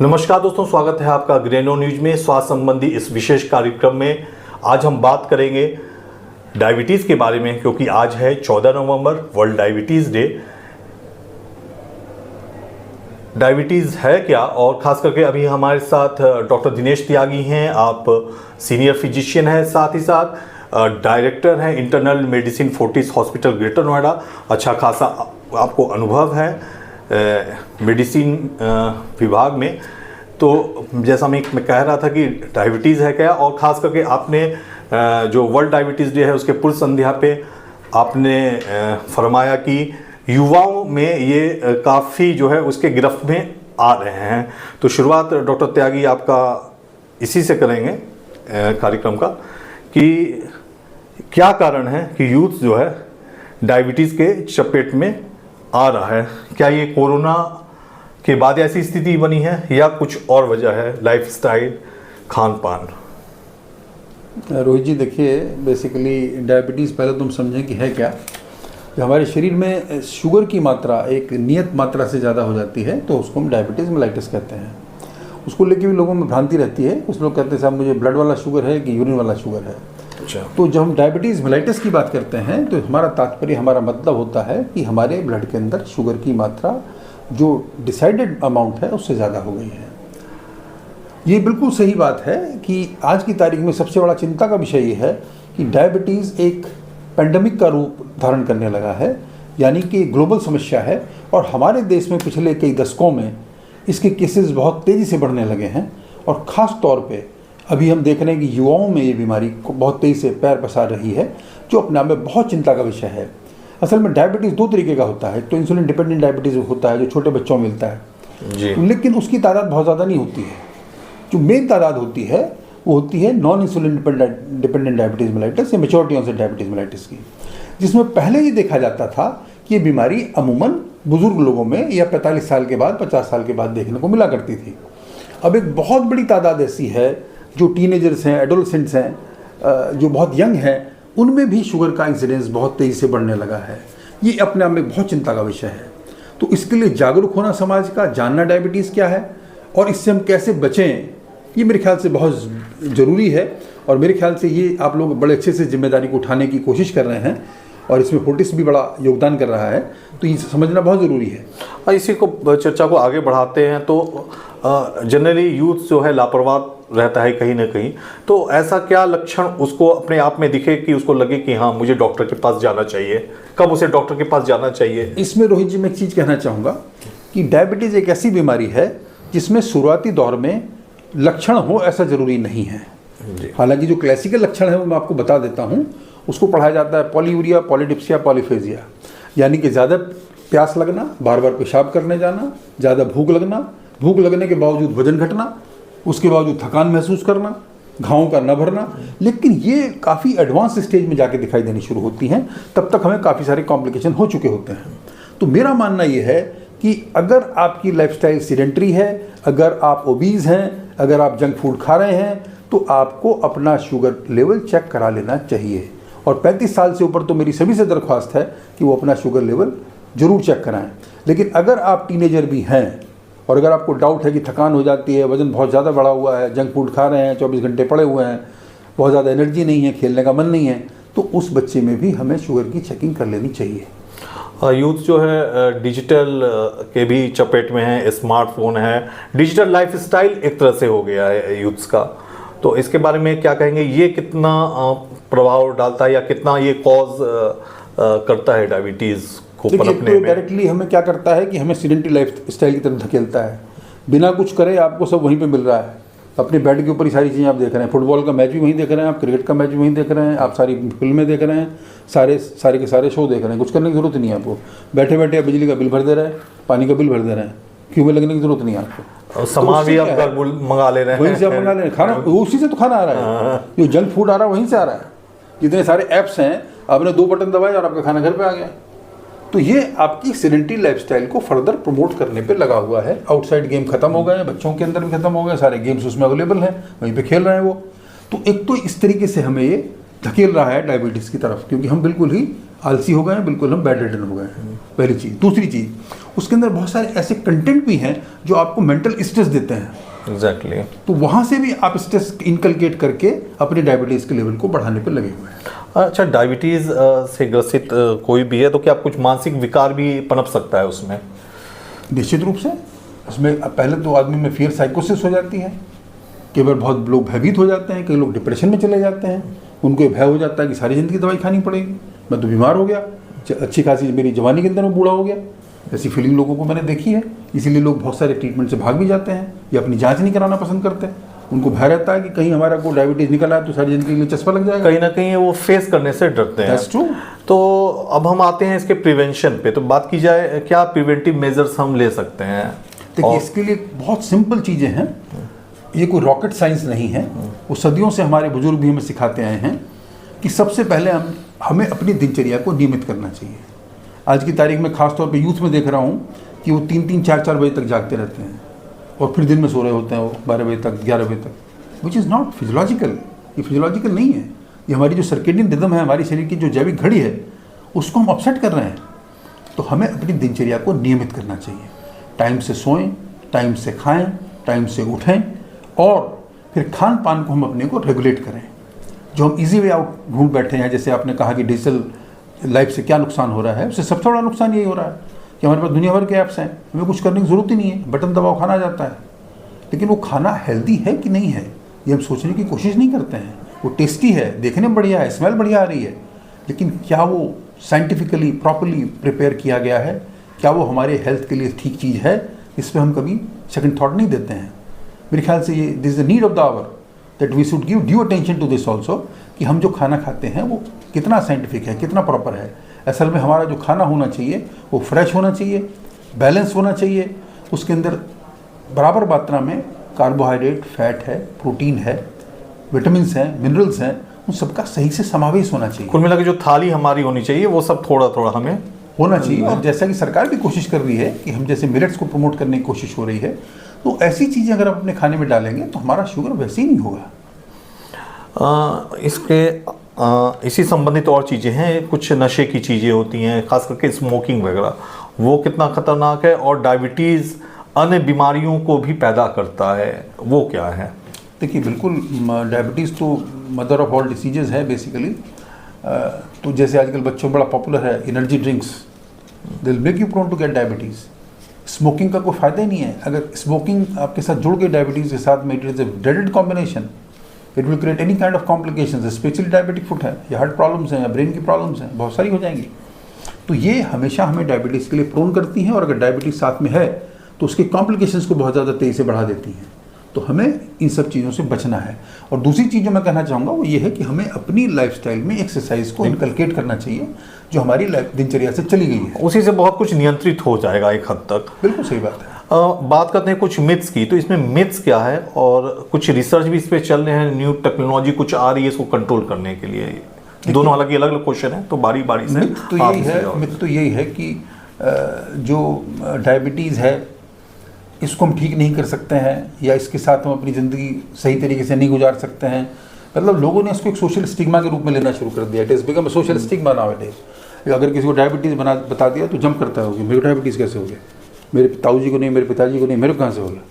नमस्कार दोस्तों, स्वागत है आपका ग्रेनो न्यूज में स्वास्थ्य संबंधी इस विशेष कार्यक्रम में। आज हम बात करेंगे डायबिटीज़ के बारे में, क्योंकि आज है 14 नवंबर, वर्ल्ड डायबिटीज़ डे। डायबिटीज़ है क्या, और ख़ास करके अभी हमारे साथ डॉक्टर दिनेश त्यागी हैं। आप सीनियर फिजिशियन हैं, साथ ही साथ डायरेक्टर हैं internal medicine Fortis hospital greater Noida. अच्छा खासा आपको अनुभव है मेडिसिन विभाग में। तो जैसा मैं कह रहा था कि डायबिटीज़ है क्या, और ख़ास करके आपने जो वर्ल्ड डायबिटीज़ डे है उसके पूर्व संध्या पे आपने फरमाया कि युवाओं में ये काफ़ी जो है उसके गिरफ्त में आ रहे हैं। तो शुरुआत डॉक्टर त्यागी आपका इसी से करेंगे कार्यक्रम का, कि क्या कारण है कि यूथ जो है डायबिटीज़ के चपेट में आ रहा है। क्या ये कोरोना के बाद ऐसी स्थिति बनी है या कुछ और वजह है, लाइफस्टाइल, खान पान? रोहित जी, देखिए, बेसिकली डायबिटीज़ पहले तुम समझें कि है क्या। जब हमारे शरीर में शुगर की मात्रा एक नियत मात्रा से ज़्यादा हो जाती है तो उसको हम डायबिटीज़ मेलाइटिस कहते हैं। उसको लेके भी लोगों में भ्रांति रहती है। कुछ लोग कहते हैं साहब मुझे ब्लड वाला शुगर है कि यूरिन वाला शुगर है। अच्छा। तो जब हम डायबिटीज़ मेलाइटिस की बात करते हैं तो हमारा तात्पर्य, हमारा मतलब होता है कि हमारे ब्लड के अंदर शुगर की मात्रा जो डिसाइडेड अमाउंट है उससे ज़्यादा हो गई है। ये बिल्कुल सही बात है कि आज की तारीख में सबसे बड़ा चिंता का विषय ये है कि डायबिटीज़ एक पेंडेमिक का रूप धारण करने लगा है, यानी कि ग्लोबल समस्या है। और हमारे देश में पिछले कई दशकों में इसके केसेस बहुत तेज़ी से बढ़ने लगे हैं। और ख़ास तौर पे अभी हम देख रहे हैं कि युवाओं में ये बीमारी को बहुत तेज़ी से पैर पसार रही है, जो अपने आप में बहुत चिंता का विषय है। असल में डायबिटीज़ दो तरीके का होता है। तो इंसुलिन डिपेंडेंट डायबिटीज़ होता है जो छोटे बच्चों में मिलता है जी, लेकिन उसकी तादाद बहुत ज़्यादा नहीं होती है। जो मेन तादाद होती है वो होती है non insulin dependent diabetes mellitus या मैच्योरिटी ऑनसेट डायबिटीज़ मेलाइटिस की, जिसमें पहले ये देखा जाता था कि ये बीमारी अमूमन बुजुर्ग लोगों में या 45 साल के बाद 50 साल के बाद देखने को मिला करती थी। अब एक बहुत बड़ी तादाद ऐसी है जो टीनेजर्स हैं, एडोलसेंट्स हैं, जो बहुत यंग हैं, उनमें भी शुगर का इंसिडेंस बहुत तेज़ी से बढ़ने लगा है। ये अपने आप में बहुत चिंता का विषय है। तो इसके लिए जागरूक होना समाज का, जानना डायबिटीज़ क्या है और इससे हम कैसे बचें, ये मेरे ख्याल से बहुत ज़रूरी है। और मेरे ख्याल से ये आप लोग बड़े अच्छे से जिम्मेदारी को उठाने की कोशिश कर रहे हैं और इसमें फोर्टिस भी बड़ा योगदान कर रहा है। तो ये समझना बहुत ज़रूरी है। इसी को चर्चा को आगे बढ़ाते हैं। तो जनरली यूथ जो है लापरवाह रहता है कहीं ना कहीं। तो ऐसा क्या लक्षण उसको अपने आप में दिखे कि उसको लगे कि हाँ मुझे डॉक्टर के पास जाना चाहिए? कब उसे डॉक्टर के पास जाना चाहिए? इसमें रोहित जी मैं एक चीज़ कहना चाहूँगा कि डायबिटीज़ एक ऐसी बीमारी है जिसमें शुरुआती दौर में लक्षण हो ऐसा ज़रूरी नहीं है। हालांकि जो क्लासिकल लक्षण है वो मैं आपको बता देता हूँ। उसको पढ़ाया जाता है पॉलीयूरिया, पॉलीडिप्सिया, पॉलीफेजिया, यानी कि ज़्यादा प्यास लगना, बार बार पेशाब करने जाना, ज़्यादा भूख लगना, भूख लगने के बावजूद वजन घटना, उसके बावजूद थकान महसूस करना, घावों का न भरना। लेकिन ये काफ़ी एडवांस स्टेज में जाके दिखाई देनी शुरू होती हैं। तब तक हमें काफ़ी सारे कॉम्प्लिकेशन हो चुके होते हैं। तो मेरा मानना ये है कि अगर आपकी लाइफस्टाइल सीडेंटरी है, अगर आप ओबीज हैं, अगर आप जंक फूड खा रहे हैं, तो आपको अपना शुगर लेवल चेक करा लेना चाहिए। और 35 साल से ऊपर तो मेरी सभी से दरख्वास्त है कि वो अपना शुगर लेवल ज़रूर चेक कराएं। लेकिन अगर आप टीनेजर भी हैं और अगर आपको डाउट है कि थकान हो जाती है, वज़न बहुत ज़्यादा बढ़ा हुआ है, जंक फूड खा रहे हैं, 24 घंटे पड़े हुए हैं, बहुत ज़्यादा एनर्जी नहीं है, खेलने का मन नहीं है, तो उस बच्चे में भी हमें शुगर की चेकिंग कर लेनी चाहिए। यूथ जो है डिजिटल के भी चपेट में है, स्मार्टफोन है, डिजिटल लाइफस्टाइल एक तरह से हो गया है यूथ्स का। तो इसके बारे में क्या कहेंगे? ये कितना प्रभाव डालता है या कितना ये कॉज करता है डायबिटीज़ को पनपने में? डायरेक्टली हमें क्या करता है कि हमें सीडेंटरी लाइफ स्टाइल की तरफ धकेलता है। बिना कुछ करे आपको सब वहीं पे मिल रहा है, अपने बेड के ऊपर ही सारी चीज़ें आप देख रहे हैं। फुटबॉल का मैच भी वहीं देख रहे हैं आप, क्रिकेट का मैच भी वहीं देख रहे हैं आप, सारी फिल्में देख रहे हैं, सारे के सारे शो देख रहे हैं। कुछ करने की ज़रूरत नहीं है आपको। बैठे बैठे आप बिजली का बिल भर दे रहे हैं, पानी का बिल भर दे रहे हैं, क्यों में लगने की ज़रूरत नहीं है आपको। सामान भी आप मंगा ले रहे हैं, वहीं से आप मंगा ले रहे हैं। खाना उसी से तो खाना आ रहा है, जो जंक फूड आ रहा है वहीं से आ रहा है। जितने सारे ऐप्स हैं, आपने 2 बटन दबाए और आपका खाना घर पे आ गया। तो ये आपकी सेडेंटरी लाइफस्टाइल को फर्दर प्रमोट करने पे लगा हुआ है। आउटसाइड गेम खत्म हो गए हैं, बच्चों के अंदर भी खत्म हो गए, सारे गेम्स उसमें अवेलेबल हैं, वहीं पे खेल रहे हैं वो। तो एक तो इस तरीके से हमें ये धकेल रहा है डायबिटीज़ की तरफ, क्योंकि हम बिल्कुल ही आलसी हो गए हैं, बिल्कुल हम बेड रिडन हो गए हैं। पहली चीज़। दूसरी चीज़, उसके अंदर बहुत सारे ऐसे कंटेंट भी हैं जो आपको मेंटल स्ट्रेस देते हैं। एग्जैक्टली। तो वहाँ से भी आप स्ट्रेस इनकलकेट करके अपने डायबिटीज़ के लेवल को बढ़ाने पर लगे हुए हैं। अच्छा, डायबिटीज़ से ग्रसित कोई भी है तो क्या कुछ मानसिक विकार भी पनप सकता है उसमें? निश्चित रूप से। उसमें पहले तो आदमी में फियर साइकोसिस हो जाती है, कई बार बहुत लोग भयभीत हो जाते हैं, कई लोग डिप्रेशन में चले जाते हैं, उनको ये भय हो जाता है कि सारी ज़िंदगी दवाई खानी पड़ेगी, मैं तो बीमार हो गया, अच्छी खासी मेरी जवानी के अंदर में बूढ़ा हो गया। ऐसी फीलिंग लोगों को मैंने देखी है, इसीलिए लोग बहुत सारे ट्रीटमेंट से भाग भी जाते हैं या अपनी जांच नहीं कराना पसंद करते हैं। उनको भय रहता है कि कहीं हमारा को डायबिटीज़ निकल आए तो सारी ज़िंदगी के लिए चस्पा लग जाएगा। कहीं ना कहीं वो फेस करने से डरते हैं। That's true। तो अब हम आते हैं इसके प्रिवेंशन पे, तो बात की जाए क्या प्रिवेंटिव मेजर्स हम ले सकते हैं? देखिए, इसके लिए बहुत सिंपल चीज़ें हैं, ये कोई रॉकेट साइंस नहीं है। वो सदियों से हमारे बुजुर्ग भी हमें सिखाते आए हैं कि सबसे पहले हमें अपनी दिनचर्या को नियमित करना चाहिए। आज की तारीख में खासतौर पे यूथ में देख रहा हूँ कि वो 3-3, 4-4 बजे तक जागते रहते हैं और फिर दिन में सो रहे होते हैं वो 12 बजे तक, 11 बजे तक, विच इज़ नॉट फिजियोलॉजिकल। ये फिजियोलॉजिकल नहीं है। ये हमारी जो सर्केडियन रिदम है, हमारी शरीर की जो जैविक घड़ी है, उसको हम अपसेट कर रहे हैं। तो हमें अपनी दिनचर्या को नियमित करना चाहिए। टाइम से सोएं, टाइम से खाएं, टाइम से उठें और फिर खान पान को हम अपने को रेगुलेट करें। जो हम इजी वे आउट ढूंढ बैठे हैं, जैसे आपने कहा कि डिजिटल लाइफ से क्या नुकसान हो रहा है, उससे सबसे बड़ा नुकसान यही हो रहा है कि हमारे पास दुनिया भर के ऐप्स हैं, हमें कुछ करने की ज़रूरत ही नहीं है, बटन दबाओ खाना आ जाता है। लेकिन वो खाना हेल्दी है कि नहीं है ये हम सोचने की कोशिश नहीं करते हैं। वो टेस्टी है, देखने में बढ़िया है, स्मेल बढ़िया आ रही है, लेकिन क्या वो साइंटिफिकली प्रॉपरली प्रिपेयर किया गया है? क्या वो हमारे हेल्थ के लिए ठीक चीज़ है? इस पर हम कभी सेकंड थॉट नहीं देते हैं। मेरे ख्याल से ये this is the need of the hour that we should give due attention to this also, कि हम जो खाना खाते हैं वो कितना साइंटिफिक है, कितना प्रॉपर है। असल में हमारा जो खाना होना चाहिए वो फ्रेश होना चाहिए, बैलेंस होना चाहिए, उसके अंदर बराबर मात्रा में कार्बोहाइड्रेट, फैट है, प्रोटीन है, विटामिन्स हैं, मिनरल्स हैं, उन सबका सही से समावेश होना चाहिए। कुल मिला के जो थाली हमारी होनी चाहिए वो सब थोड़ा थोड़ा हमें होना चाहिए। और जैसा कि सरकार भी कोशिश कर रही है कि हम जैसे मिलेट्स को प्रमोट करने की कोशिश हो रही है, तो ऐसी चीज़ें अगर आप अपने खाने में डालेंगे तो हमारा शुगर वैसे ही नहीं होगा। इसी संबंधित और चीज़ें हैं, कुछ नशे की चीज़ें होती हैं, खास करके स्मोकिंग वगैरह, वो कितना खतरनाक है और डायबिटीज़ अन्य बीमारियों को भी पैदा करता है, वो क्या है? देखिए, बिल्कुल डायबिटीज़ तो मदर ऑफ ऑल डिसीजेज है बेसिकली। तो जैसे आजकल बच्चों में बड़ा पॉपुलर है energy drinks, they will make you prone to get diabetes. Smoking का कोई फ़ायदा ही नहीं है। अगर स्मोकिंग आपके साथ जुड़ के डायबिटीज़ के साथ में, it is a dreaded combination, it will create any kind of complications, specially diabetic foot है या हार्ट प्रॉब्लम्स हैं या ब्रेन की प्रॉब्लम्स हैं, बहुत सारी हो जाएंगी। तो ये हमेशा हमें डायबिटीज़ के लिए प्रोन करती हैं, और अगर डायबिटीज़ साथ में है तो उसके कॉम्प्लिकेशंस को बहुत ज़्यादा तेज़ी से बढ़ा देती हैं। तो हमें इन सब चीज़ों से बचना है। और दूसरी चीज़ जो मैं कहना चाहूँगा वो ये है कि हमें अपनी लाइफस्टाइल में एक्सरसाइज को इनकलकेट करना चाहिए, जो हमारी दिनचर्या से चली गई है। उसी से बहुत कुछ नियंत्रित हो जाएगा एक हद तक। बिल्कुल सही बात है। बात करते हैं कुछ मिथ्स की, तो इसमें मिथ्स क्या है और कुछ रिसर्च भी इस पे चल रहे हैं, न्यू टेक्नोलॉजी कुछ आ रही है इसको कंट्रोल करने के लिए। दोनों हालांकि अलग अलग क्वेश्चन है, तो बारी बारी से मिथ तो यही है कि जो डायबिटीज़ है इसको हम ठीक नहीं कर सकते हैं, या इसके साथ हम अपनी ज़िंदगी सही तरीके से नहीं गुजार सकते हैं। मतलब लोगों ने इसको एक सोशल स्टिग्मा के रूप में लेना शुरू कर दिया। It is become a social stigma nowadays. अगर किसी को डायबिटीज़ बता दिया तो जंप करता है कि मेरे को डायबिटीज़ कैसे हो गया, मेरे ताऊजी को नहीं, मेरे पिताजी को नहीं, मेरे को कहाँ से हो गया।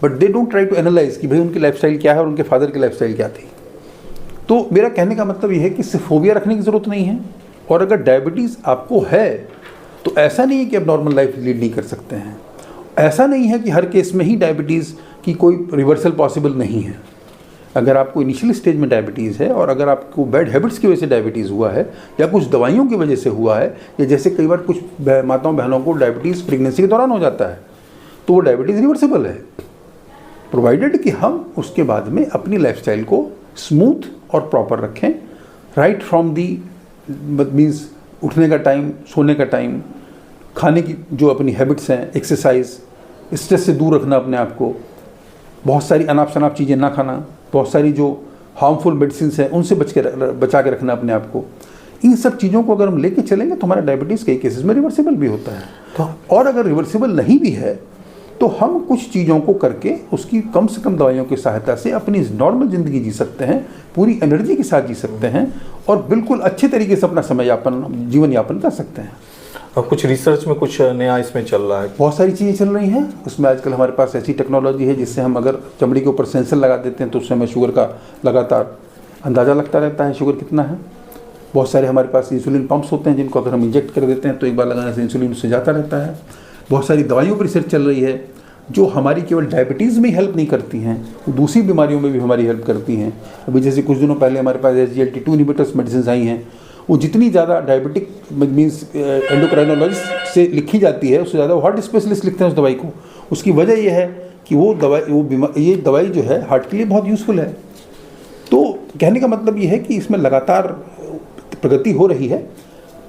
But they don't try to analyse कि भाई उनकी लाइफस्टाइल क्या है और उनके फादर की लाइफस्टाइल क्या थी। तो मेरा कहने का मतलब ये है कि इससे फोबिया रखने की ज़रूरत नहीं है। और अगर डायबिटीज़ आपको है तो ऐसा नहीं है कि आप नॉर्मल लाइफ लीड नहीं कर सकते हैं। ऐसा नहीं है कि हर केस में ही डायबिटीज़ की कोई रिवर्सल पॉसिबल नहीं है। अगर आपको इनिशियल स्टेज में डायबिटीज़ है और अगर आपको बैड हैबिट्स की वजह से डायबिटीज़ हुआ है या कुछ दवाइयों की वजह से हुआ है, या जैसे कई बार कुछ माताओं बहनों को डायबिटीज़ प्रेगनेंसी के दौरान हो जाता है, तो वो डायबिटीज़ रिवर्सिबल है, प्रोवाइडेड कि हम उसके बाद में अपनी लाइफस्टाइल को स्मूथ और प्रॉपर रखें। राइट फ्रॉम दी मीन्स उठने का टाइम, सोने का टाइम, खाने की जो अपनी हैबिट्स हैं, एक्सरसाइज, स्ट्रेस से दूर रखना अपने आप को, बहुत सारी अनाप शनाप चीज़ें ना खाना, बहुत सारी जो हार्मफुल मेडिसिन हैं उनसे बचा के रखना अपने आप को। इन सब चीज़ों को अगर हम लेके चलेंगे तो हमारा डायबिटीज़ कई केसेस में रिवर्सिबल भी होता है। और अगर रिवर्सिबल नहीं भी है तो हम कुछ चीज़ों को करके उसकी कम से कम दवाइयों की सहायता से अपनी नॉर्मल ज़िंदगी जी सकते हैं, पूरी एनर्जी के साथ जी सकते हैं और बिल्कुल अच्छे तरीके से अपना जीवन यापन कर सकते हैं। और कुछ रिसर्च में कुछ नया इसमें चल रहा है? बहुत सारी चीज़ें चल रही हैं उसमें। आजकल हमारे पास ऐसी टेक्नोलॉजी है जिससे हम अगर चमड़ी के ऊपर सेंसर लगा देते हैं तो उससे हमें शुगर का लगातार अंदाज़ा लगता रहता है, शुगर कितना है। बहुत सारे हमारे पास इंसुलिन पंप्स होते हैं जिनको अगर हम इंजेक्ट कर देते हैं तो एक बार लगाने से इंसुलिन उससे जाता रहता है। बहुत सारी दवाइयों पर रिसर्च चल रही है जो हमारी केवल डायबिटीज़ में ही हेल्प नहीं करती हैं, वो दूसरी बीमारियों में भी हमारी हेल्प करती हैं। अभी जैसे कुछ दिनों पहले हमारे पास SGLT2 इनहिबिटर्स मेडिसिन आई हैं, वो जितनी ज़्यादा डायबिटिक मीन्स एंडोक्राइनोलॉजिस्ट से लिखी जाती है उससे ज़्यादा वो हार्ट स्पेशलिस्ट लिखते हैं उस दवाई को। उसकी वजह यह है कि ये दवाई जो है हार्ट के लिए बहुत यूज़फुल है। तो कहने का मतलब ये है कि इसमें लगातार प्रगति हो रही है,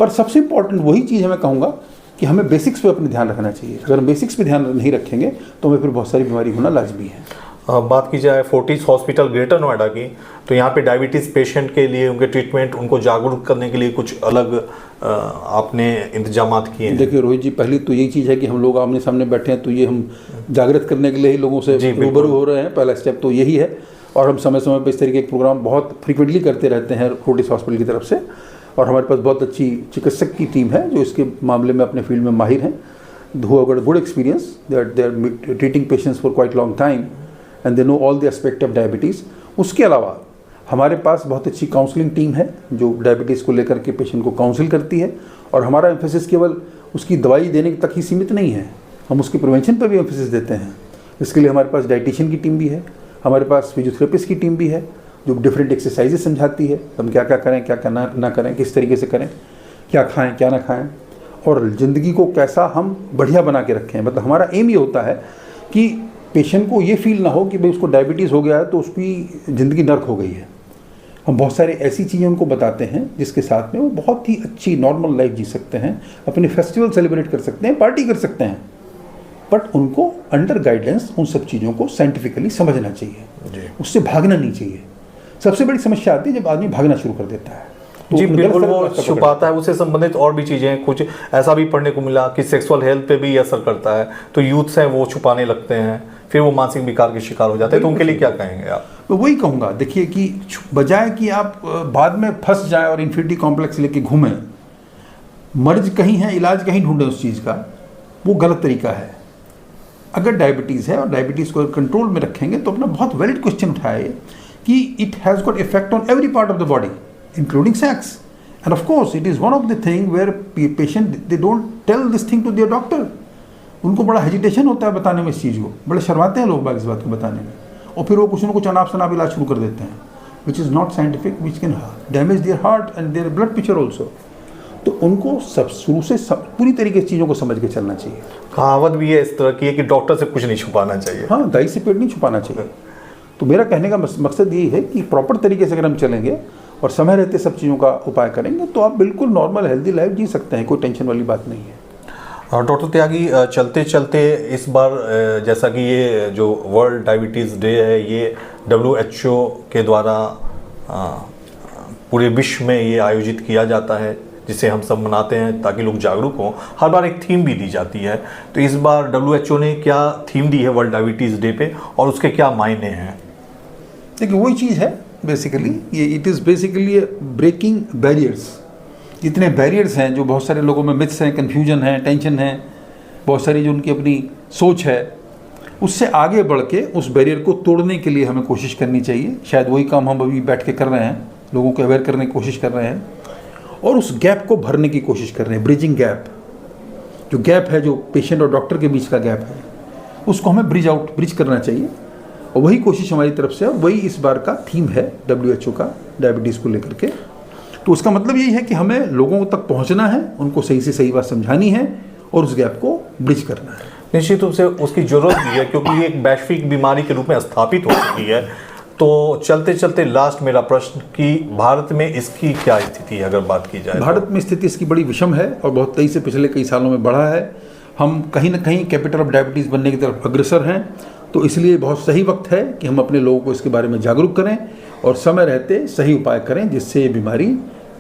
पर सबसे इम्पॉर्टेंट वही चीज़ है, मैं कहूँगा कि हमें बेसिक्स पे अपने ध्यान रखना चाहिए। अगर हम बेसिक्स पे ध्यान नहीं रखेंगे तो हमें फिर बहुत सारी बीमारी होना लाजमी है। बात की जाए फोर्टिस हॉस्पिटल ग्रेटर नोएडा की, तो यहाँ पे डायबिटीज़ पेशेंट के लिए उनके ट्रीटमेंट, उनको जागरूक करने के लिए कुछ अलग आपने इंतजाम किए हैं? देखिए रोहित जी, पहली तो यही चीज़ है कि हम लोग आमने सामने बैठे हैं तो ये हम जागृत करने के लिए ही लोगों से रूबरू हो रहे हैं। पहला स्टेप तो यही है और हम समय समय पर इस तरीके के प्रोग्राम बहुत फ्रिक्वेंटली करते रहते हैं फोर्टिस हॉस्पिटल की तरफ से। और हमारे पास बहुत अच्छी चिकित्सक की टीम है जो इसके मामले में अपने फील्ड में माहिर हैं, who have got a good experience. They are treating patients for quite long time and they know all the aspect of diabetes. उसके अलावा हमारे पास बहुत अच्छी काउंसलिंग टीम है जो डायबिटीज़ को लेकर के पेशेंट को काउंसिल करती है। और हमारा एम्फेसिस केवल उसकी दवाई देने तक ही सीमित नहीं है, हम उसके प्रिवेंशन पर भी एम्फेसिस देते हैं। इसके लिए हमारे पास डाइटिशियन की टीम भी है, हमारे पास फिजियोथेरेपिस्ट की टीम भी है जो डिफरेंट एक्सरसाइजेस समझाती है, हम क्या क्या करें, क्या क्या ना करें, किस तरीके से करें, क्या खाएं क्या ना खाएं, और ज़िंदगी को कैसा हम बढ़िया बना के रखें। मतलब हमारा एम ये होता है कि पेशेंट को ये फील ना हो कि भाई उसको डायबिटीज़ हो गया है तो उसकी ज़िंदगी नर्क हो गई है। हम बहुत सारे ऐसी चीज़ें उनको बताते हैं जिसके साथ में वो बहुत ही अच्छी नॉर्मल लाइफ जी सकते हैं, अपने फेस्टिवल सेलिब्रेट कर सकते हैं, पार्टी कर सकते हैं, बट उनको अंडर गाइडेंस उन सब चीज़ों को साइंटिफिकली समझना चाहिए, उससे भागना नहीं चाहिए। सबसे बड़ी समस्या आती है जब आदमी भागना शुरू कर देता है तो जी बिल्कुल, वो छुपाता है। उससे संबंधित और भी चीज़ें कुछ ऐसा भी पढ़ने को मिला कि सेक्सुअल हेल्थ पे भी असर करता है, तो यूथ्स हैं वो छुपाने लगते हैं, फिर वो मानसिक विकार के शिकार हो जाते हैं। तो उनके लिए क्या कहेंगे आप? तो वही कहूँगा, देखिए कि बजाय कि आप बाद में फंस जाएं और इन्फिनिटी कॉम्प्लेक्स लेके घूमें, मर्ज कहीं है इलाज कहीं ढूंढें उस चीज़ का, वो गलत तरीका है। अगर डायबिटीज़ है और डायबिटीज़ को कंट्रोल में रखेंगे तो अपना बहुत वैलिड क्वेश्चन उठाए कि it has got effect on every part of the body including sex, and of course it is one of the thing where patient they don't tell this thing to their doctor. उनको बड़ा hesitation होता है बताने में इस चीज़ को, बड़े शर्माते हैं लोग बाग इस बात को बताने में, और फिर वो कुछ न कुछ अनाप शनाप इलाज शुरू कर देते हैं which is not scientific, which can damage their heart and their blood pressure also. तो उनको सब शुरू से पूरी तरीके से चीज़ों को समझ के चलना चाहिए। कहावत भी है इस तरह की है कि डॉक्टर से कुछ नहीं छुपाना चाहिए। हाँ, दाई से पेट नहीं छुपाना चाहिए। तो मेरा कहने का मकसद यही है कि प्रॉपर तरीके से अगर हम चलेंगे और समय रहते सब चीज़ों का उपाय करेंगे तो आप बिल्कुल नॉर्मल हेल्दी लाइफ जी सकते हैं, कोई टेंशन वाली बात नहीं है। डॉक्टर त्यागी, चलते चलते इस बार जैसा कि ये जो वर्ल्ड डायबिटीज़ डे है ये WHO के द्वारा पूरे विश्व में ये आयोजित किया जाता है, जिसे हम सब मनाते हैं ताकि लोग जागरूक हों। हर बार एक थीम भी दी जाती है, तो इस बार WHO ने क्या थीम दी है वर्ल्ड डायबिटीज़ डे पे और उसके क्या मायने हैं? देखिए वही चीज़ है बेसिकली, ये it is basically breaking barriers. जितने बैरियर्स हैं, जो बहुत सारे लोगों में मिथ्स हैं, कन्फ्यूजन है, टेंशन है, बहुत सारी जो उनकी अपनी सोच है, उससे आगे बढ़ के उस बैरियर को तोड़ने के लिए हमें कोशिश करनी चाहिए। शायद वही काम हम अभी बैठ के कर रहे हैं, लोगों को अवेयर करने की कोशिश कर रहे हैं और उस गैप को भरने की कोशिश कर रहे हैं। ब्रिजिंग गैप, जो गैप है जो पेशेंट और डॉक्टर के बीच का गैप है, उसको हमें ब्रिज करना चाहिए और वही कोशिश हमारी तरफ से, और वही इस बार का थीम है WHO का डायबिटीज़ को लेकर के। तो उसका मतलब यही है कि हमें लोगों तक पहुंचना है, उनको सही से सही बात समझानी है और उस गैप को ब्रिज करना है। निश्चित रूप से उसकी ज़रूरत भी है क्योंकि ये एक वैश्विक बीमारी के रूप में स्थापित हो चुकी है। तो चलते चलते लास्ट मेरा प्रश्न कि भारत में इसकी क्या स्थिति है अगर बात की जाए? भारत में स्थिति इसकी बड़ी विषम है और बहुत तेज़ी से पिछले कई सालों में बढ़ा है। हम कहीं ना कहीं कैपिटल ऑफ डायबिटीज़ बनने की तरफ अग्रसर हैं, तो इसलिए बहुत सही वक्त है कि हम अपने लोगों को इसके बारे में जागरूक करें और समय रहते सही उपाय करें जिससे ये बीमारी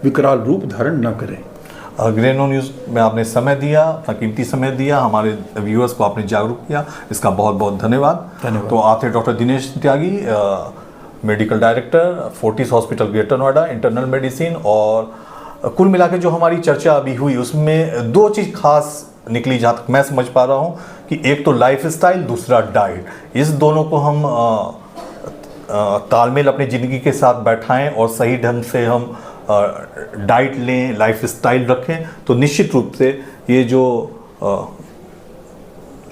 विकराल रूप धारण न करें। ग्रेनो न्यूज़ में आपने समय दिया, अपना कीमती समय दिया, हमारे व्यूअर्स को आपने जागरूक किया, इसका बहुत बहुत धन्यवाद। तो आप थे doctor Dinesh Tyagi, medical director Fortis hospital greater Noida, internal medicine. और कुल मिला के जो हमारी चर्चा अभी हुई उसमें दो चीज़ खास निकली जहाँ तक मैं समझ पा रहा हूँ कि एक तो लाइफ स्टाइल, दूसरा डाइट। इस दोनों को हम तालमेल अपनी ज़िंदगी के साथ बैठाएं और सही ढंग से हम डाइट लें, लाइफ स्टाइल रखें, तो निश्चित रूप से ये जो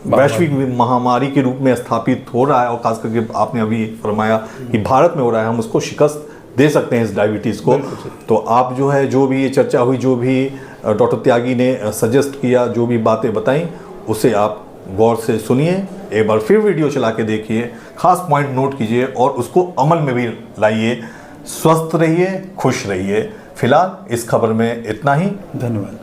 वैश्विक महामारी के रूप में स्थापित हो रहा है, और खास करके आपने अभी फरमाया कि भारत में हो रहा है, हम उसको शिकस्त दे सकते हैं इस डायबिटीज़ को। तो आप जो है, जो भी ये चर्चा हुई, जो भी डॉक्टर त्यागी ने सजेस्ट किया, जो भी बातें बताई, उसे आप गौर से सुनिए, एक बार फिर वीडियो चला के देखिए, खास पॉइंट नोट कीजिए और उसको अमल में भी लाइए। स्वस्थ रहिए, खुश रहिए। फिलहाल इस खबर में इतना ही। धन्यवाद।